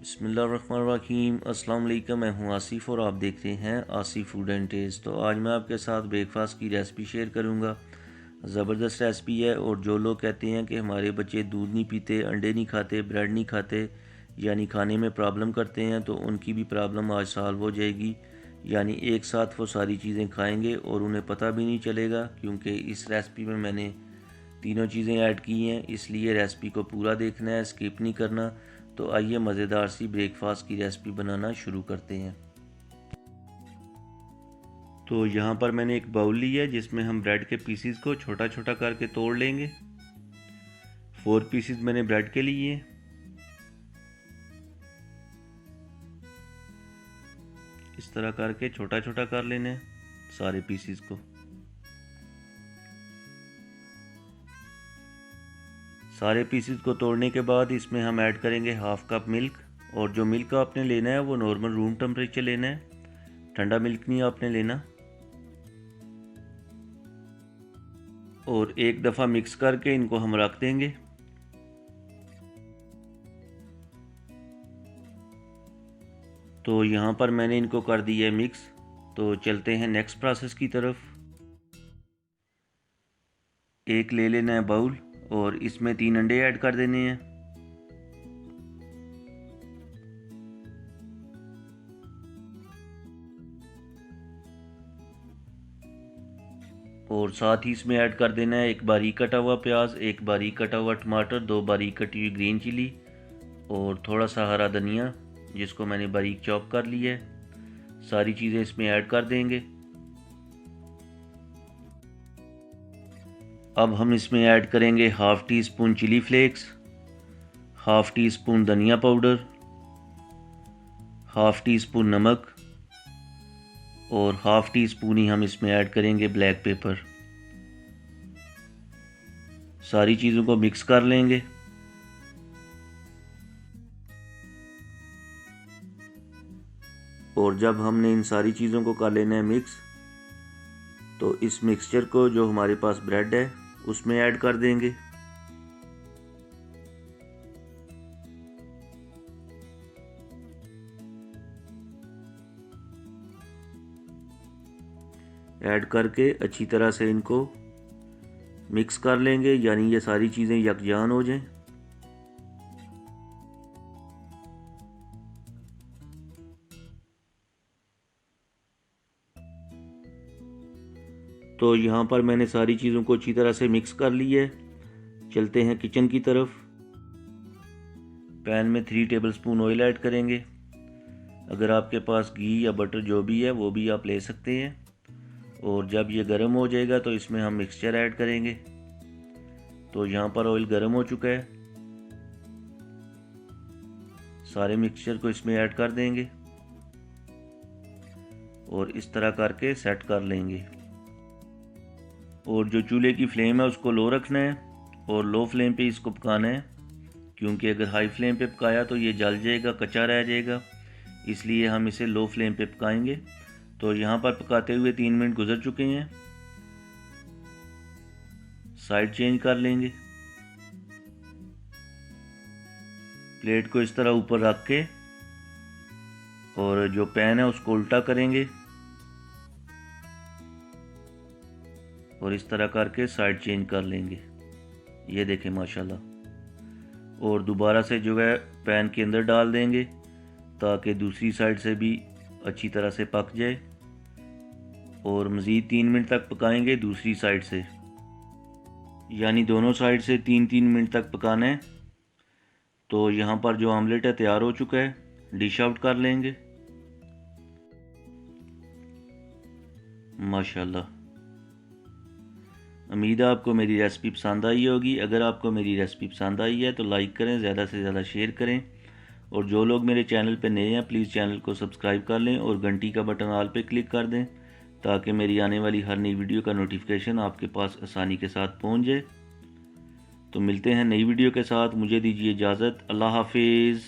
बिस्मिल्लाहिर्रहमानिर्रहीम। अस्सलाम वालेकुम। मैं हूं आसिफ और आप देख रहे हैं आसिफ फूड एंड टेस्ट। तो आज मैं आपके साथ ब्रेकफास्ट की रेसिपी शेयर करूंगा। ज़बरदस्त रेसिपी है और जो लोग कहते हैं कि हमारे बच्चे दूध नहीं पीते, अंडे नहीं खाते, ब्रेड नहीं खाते, यानी खाने में प्रॉब्लम करते हैं, तो उनकी भी प्रॉब्लम आज सॉल्व हो जाएगी। यानी एक साथ वो सारी चीज़ें खाएंगे और उन्हें पता भी नहीं चलेगा, क्योंकि इस रेसिपी में मैंने तीनों चीज़ें ऐड की हैं। इसलिए रेसिपी को पूरा देखना है, स्किप नहीं करना। तो आइए मज़ेदार सी ब्रेकफास्ट की रेसिपी बनाना शुरू करते हैं। तो यहाँ पर मैंने एक बाउल लिया है जिसमें हम ब्रेड के पीसीज को छोटा छोटा करके तोड़ लेंगे। 4 पीसीज मैंने ब्रेड के लिए। इस तरह करके छोटा छोटा कर लेना है सारे पीसीज को। सारे पीसीज को तोड़ने के बाद इसमें हम ऐड करेंगे हाफ कप मिल्क। और जो मिल्क आपने लेना है वो नॉर्मल रूम टेम्परेचर लेना है, ठंडा मिल्क नहीं आपने लेना। और एक दफ़ा मिक्स करके इनको हम रख देंगे। तो यहाँ पर मैंने इनको कर दिया है मिक्स। तो चलते हैं नेक्स्ट प्रोसेस की तरफ। एक ले लेना है बाउल और इसमें 3 अंडे ऐड कर देने हैं। और साथ ही इसमें ऐड कर देना है एक बारीक कटा हुआ प्याज, एक बारीक कटा हुआ टमाटर, 2 बारीक कटी हुई ग्रीन चिली और थोड़ा सा हरा धनिया जिसको मैंने बारीक चॉप कर लिया है। सारी चीज़ें इसमें ऐड कर देंगे। अब हम इसमें ऐड करेंगे half teaspoon chilli flakes, half teaspoon धनिया पाउडर, हाफ़ टी स्पून नमक और हाफ़ टी स्पून ही हम इसमें ऐड करेंगे ब्लैक पेपर। सारी चीज़ों को मिक्स कर लेंगे। और जब हमने इन सारी चीज़ों को कर लेना है मिक्स, तो इस मिक्सचर को जो हमारे पास ब्रेड है उसमें ऐड कर देंगे। ऐड करके अच्छी तरह से इनको मिक्स कर लेंगे, यानी ये सारी चीज़ें यकजान हो जाएं। तो यहाँ पर मैंने सारी चीज़ों को अच्छी तरह से मिक्स कर लिया है। चलते हैं किचन की तरफ। पैन में 3 टेबलस्पून ऑयल ऐड करेंगे। अगर आपके पास घी या बटर जो भी है वो भी आप ले सकते हैं। और जब ये गर्म हो जाएगा तो इसमें हम मिक्सचर ऐड करेंगे। तो यहाँ पर ऑयल गर्म हो चुका है। सारे मिक्सचर को इसमें ऐड कर देंगे और इस तरह करके सेट कर लेंगे। और जो चूल्हे की फ्लेम है उसको लो रखना है और लो फ्लेम पे इसको पकाना है, क्योंकि अगर हाई फ्लेम पे पकाया तो ये जल जाएगा, कच्चा रह जाएगा। इसलिए हम इसे लो फ्लेम पे पकाएंगे। तो यहाँ पर पकाते हुए 3 मिनट गुजर चुके हैं। साइड चेंज कर लेंगे। प्लेट को इस तरह ऊपर रख के और जो पैन है उसको उल्टा करेंगे और इस तरह करके साइड चेंज कर लेंगे। ये देखें माशाल्लाह। और दोबारा से जो है पैन के अंदर डाल देंगे ताकि दूसरी साइड से भी अच्छी तरह से पक जाए। और मज़ीद 3 मिनट तक पकाएंगे दूसरी साइड से, यानी दोनों साइड से 3-3 मिनट तक पकाना है। तो यहाँ पर जो ऑमलेट है तैयार हो चुका है, डिश आउट कर लेंगे। माशाल्लाह। उम्मीद है आपको मेरी रेसिपी पसंद आई होगी। अगर आपको मेरी रेसिपी पसंद आई है तो लाइक करें, ज़्यादा से ज़्यादा शेयर करें। और जो लोग मेरे चैनल पर नए हैं प्लीज़ चैनल को सब्सक्राइब कर लें और घंटी का बटन ऑल पे क्लिक कर दें ताकि मेरी आने वाली हर नई वीडियो का नोटिफिकेशन आपके पास आसानी के साथ पहुंच जाए। तो मिलते हैं नई वीडियो के साथ। मुझे दीजिए इजाज़त। अल्लाह हाफिज़।